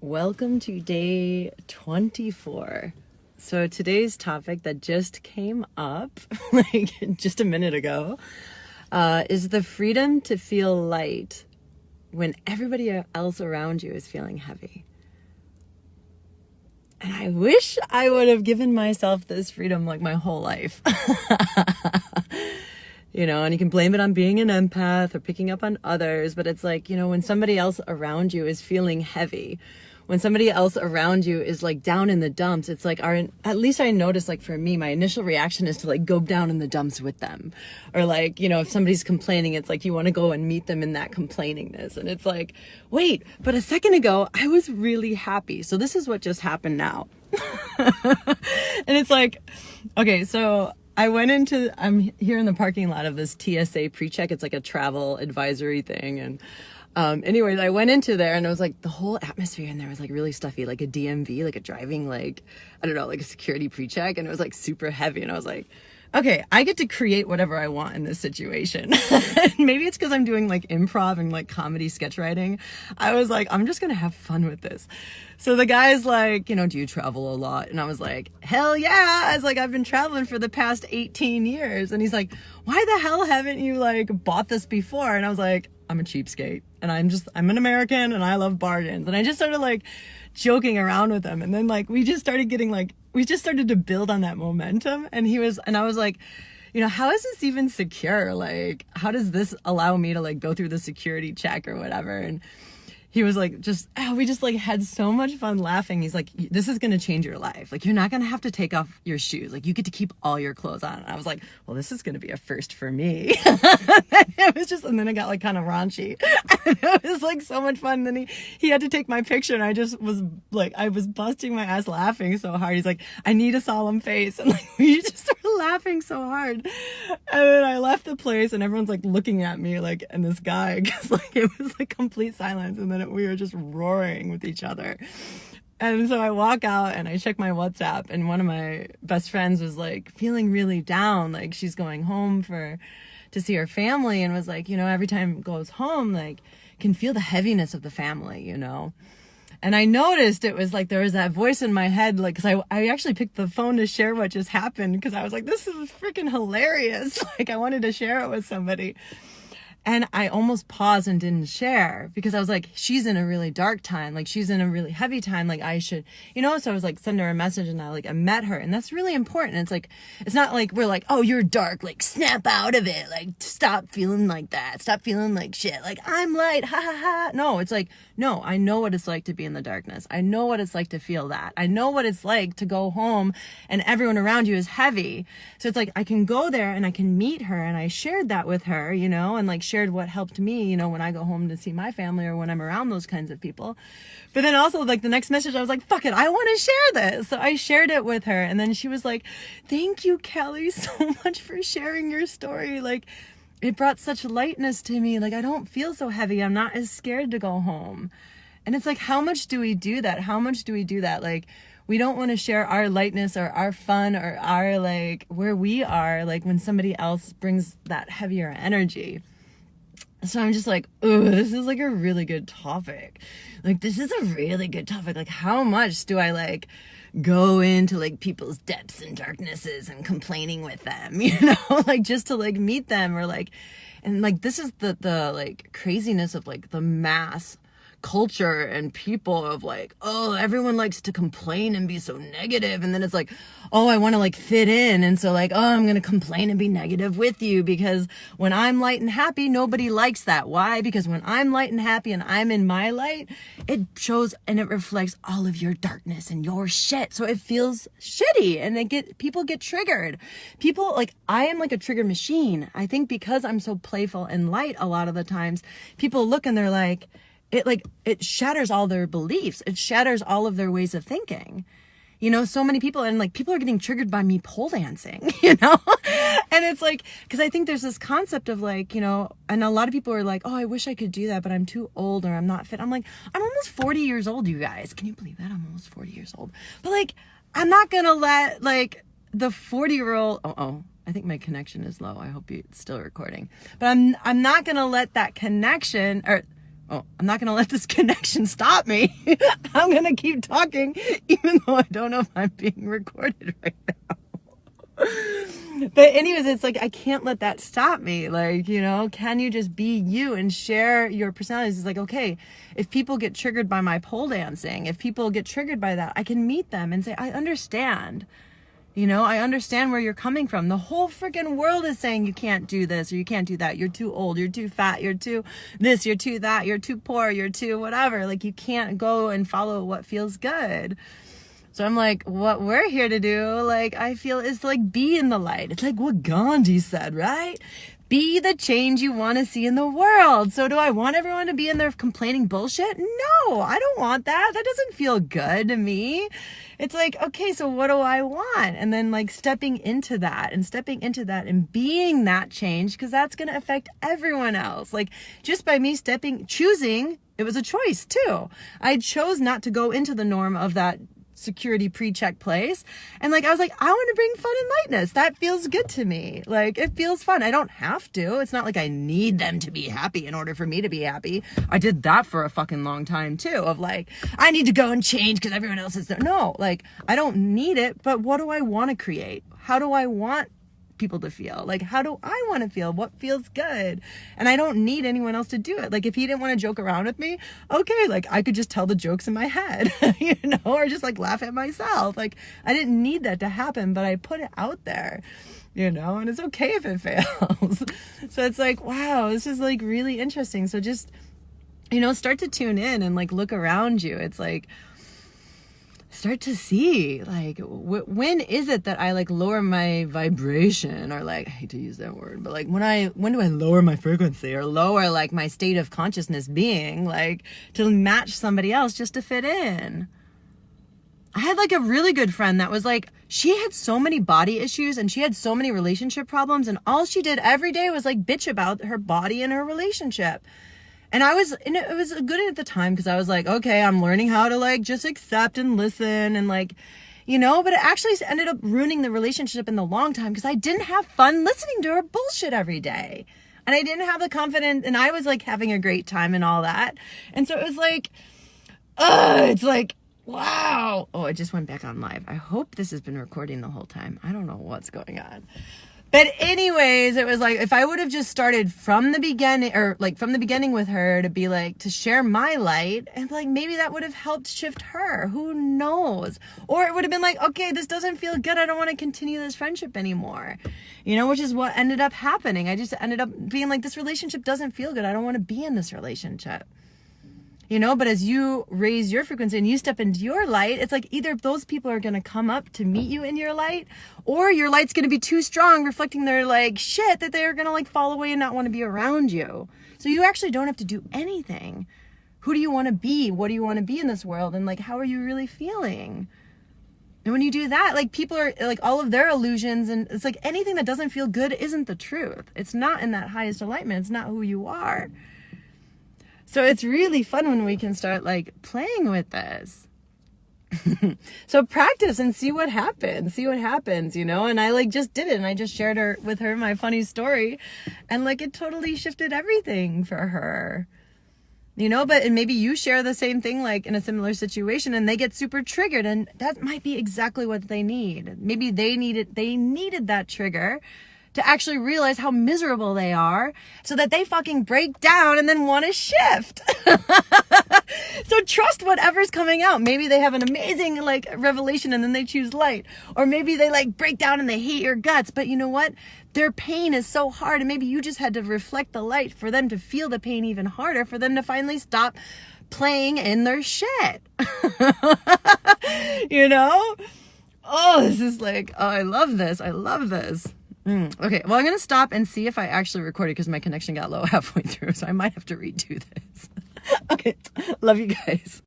Welcome to day 24. So today's topic that just came up like just a minute ago is the freedom to feel light when everybody else around you is feeling heavy. And I wish I would have given myself this freedom like my whole life. And you can blame it on being an empath or picking up on others, but it's like, when somebody else around you is feeling heavy, when somebody else around you is like down in the dumps, it's like at least I notice, like for me, my initial reaction is to like go down in the dumps with them. Or like, if somebody's complaining, it's like you want to go and meet them in that complainingness. And it's like, wait, but a second ago, I was really happy. So this is what just happened now. And it's like, okay, so I'm here in the parking lot of this TSA pre-check. It's like a travel advisory thing. And anyways, I went into there and it was like the whole atmosphere in there was like really stuffy, like a DMV, like a driving, like, I don't know, like a security pre-check. And it was like super heavy. And I was like, okay, I get to create whatever I want in this situation. Maybe it's because I'm doing like improv and like comedy sketch writing. I was like, I'm just going to have fun with this. So the guy's like, do you travel a lot? And I was like, hell yeah. I was like, I've been traveling for the past 18 years. And he's like, why the hell haven't you like bought this before? And I was like, I'm a cheapskate and I'm an American and I love bargains. And I just started like joking around with him. And then like, we just started to build on that momentum. And I was like, how is this even secure? Like, how does this allow me to like go through the security check or whatever? And he was like, we just like had so much fun laughing. He's like, this is going to change your life. Like, you're not going to have to take off your shoes. Like, you get to keep all your clothes on. And I was like, well, this is going to be a first for me. And then it got like kind of raunchy. It was like so much fun. And then he had to take my picture and I was busting my ass laughing so hard. He's like, I need a solemn face. And like, we just started laughing so hard. And then I left the place and everyone's like looking at me like, and this guy, cause like it was like complete silence. And then we were just roaring with each other. And so I walk out and I check my WhatsApp and one of my best friends was like feeling really down. Like she's going home to see her family and was like, every time it goes home, like can feel the heaviness of the family, And I noticed it was like, there was that voice in my head, like, cause I actually picked the phone to share what just happened. Cause I was like, this is freaking hilarious. Like I wanted to share it with somebody. And I almost paused and didn't share because I was like, she's in a really dark time. Like she's in a really heavy time. Like I should, so I was like, send her a message and I met her and that's really important. It's like, it's not like we're like, oh, you're dark. Like snap out of it. Like stop feeling like that. Stop feeling like shit. Like I'm light. Ha ha ha. No, it's like, no, I know what it's like to be in the darkness. I know what it's like to feel that. I know what it's like to go home and everyone around you is heavy. So it's like, I can go there and I can meet her. And I shared that with her, and like shared what helped me, when I go home to see my family or when I'm around those kinds of people. But then also like the next message, I was like, fuck it, I want to share this. So I shared it with her. And then she was like, thank you, Kelly, so much for sharing your story. Like it brought such lightness to me. Like I don't feel so heavy. I'm not as scared to go home. And it's like, how much do we do that? How much do we do that? Like, we don't want to share our lightness or our fun or our like where we are, like when somebody else brings that heavier energy. So I'm just like, oh, this is like a really good topic. Like, this is a really good topic. Like, how much do I like go into like people's depths and darknesses and complaining with them, like just to like meet them or like, and like, this is the like craziness of like the mass culture and people of like, oh, everyone likes to complain and be so negative. And then it's like, oh, I want to like fit in. And so like, oh, I'm going to complain and be negative with you because when I'm light and happy, nobody likes that. Why? Because when I'm light and happy and I'm in my light, it shows and it reflects all of your darkness and your shit. So it feels shitty and people get triggered. People like, I am like a trigger machine. I think because I'm so playful and light a lot of the times, people look and they're like, it shatters all their beliefs. It shatters all of their ways of thinking. So many people and like people are getting triggered by me pole dancing, and it's like, cause I think there's this concept of like, and a lot of people are like, oh, I wish I could do that, but I'm too old or I'm not fit. I'm like, I'm almost 40 years old, you guys. Can you believe that? I'm almost 40 years old. But like, I'm not going to let like the 40-year-old, I think my connection is low. I hope it's still recording, but I'm not going to let that connection Oh, I'm not going to let this connection stop me. I'm going to keep talking, even though I don't know if I'm being recorded right now. But anyways, it's like, I can't let that stop me. Like, you know, can you just be you and share your personalities? It's like, okay, if people get triggered by my pole dancing, if people get triggered by that, I can meet them and say, I understand. You know, I understand where you're coming from. The whole freaking world is saying you can't do this or you can't do that. You're too old. You're too fat. You're too this. You're too that. You're too poor. You're too whatever. Like, you can't go and follow what feels good. So I'm like, what we're here to do, like, I feel is to, like, be in the light. It's like what Gandhi said, right? Be the change you want to see in the world. So do I want everyone to be in there complaining bullshit? No, I don't want that. That doesn't feel good to me. It's like, okay, so what do I want? And then, like, stepping into that and being that change, because that's going to affect everyone else. Like, just by me choosing, it was a choice too. I chose not to go into the norm of that security pre-check place. And like, I was like, I want to bring fun and lightness. That feels good to me. Like, it feels fun. I don't have to. It's not like I need them to be happy in order for me to be happy. I did that for a fucking long time too, of like, I need to go and change because everyone else is there. No, like, I don't need it, but what do I want to create? How do I want people to feel? Like, how do I want to feel? What feels good? And I don't need anyone else to do it. Like, if he didn't want to joke around with me, okay, like, I could just tell the jokes in my head, you know, or just like laugh at myself. Like, I didn't need that to happen, but I put it out there, you know, and it's okay if it fails. So it's like, wow, this is like really interesting. So just, you know, start to tune in and like look around you. It's like, start to see, like, when is it that I like lower my vibration, or like, I hate to use that word, but like, when do I lower my frequency or lower like my state of consciousness being, like, to match somebody else just to fit in? I had like a really good friend that was like, she had so many body issues and she had so many relationship problems, and all she did every day was like bitch about her body and her relationship. And it was good at the time because I was like, okay, I'm learning how to like just accept and listen and like, you know, but it actually ended up ruining the relationship in the long time because I didn't have fun listening to her bullshit every day. And I didn't have the confidence, and I was like having a great time and all that. And so it was like, it's like, wow. Oh, it just went back on live. I hope this has been recording the whole time. I don't know what's going on. But anyways, it was like, if I would have just started from the beginning, or like from the beginning with her, to be like, to share my light, and like, maybe that would have helped shift her. Who knows? Or it would have been like, okay, this doesn't feel good. I don't want to continue this friendship anymore. You know, which is what ended up happening. I just ended up being like, this relationship doesn't feel good. I don't want to be in this relationship. You know, but as you raise your frequency and you step into your light, it's like either those people are going to come up to meet you in your light, or your light's going to be too strong, reflecting their like shit, that they're going to like fall away and not want to be around you. So you actually don't have to do anything. Who do you want to be? What do you want to be in this world? And like, how are you really feeling? And when you do that, like, people are like, all of their illusions, and it's like anything that doesn't feel good isn't the truth. It's not in that highest alignment. It's not who you are. So it's really fun when we can start like playing with this. So practice and see what happens, you know? And I like just did it, and I just shared with her my funny story, and like, it totally shifted everything for her, you know? And maybe you share the same thing, like in a similar situation, and they get super triggered, and that might be exactly what they need. Maybe they needed that trigger to actually realize how miserable they are, so that they fucking break down and then want to shift. So trust whatever's coming out. Maybe they have an amazing like revelation and then they choose light. Or maybe they like break down and they hate your guts. But you know what? Their pain is so hard, and maybe you just had to reflect the light for them to feel the pain even harder, for them to finally stop playing in their shit. You know? Oh, this is like, oh, I love this. Okay, well, I'm going to stop and see if I actually recorded, because my connection got low halfway through, so I might have to redo this. Okay, love you guys.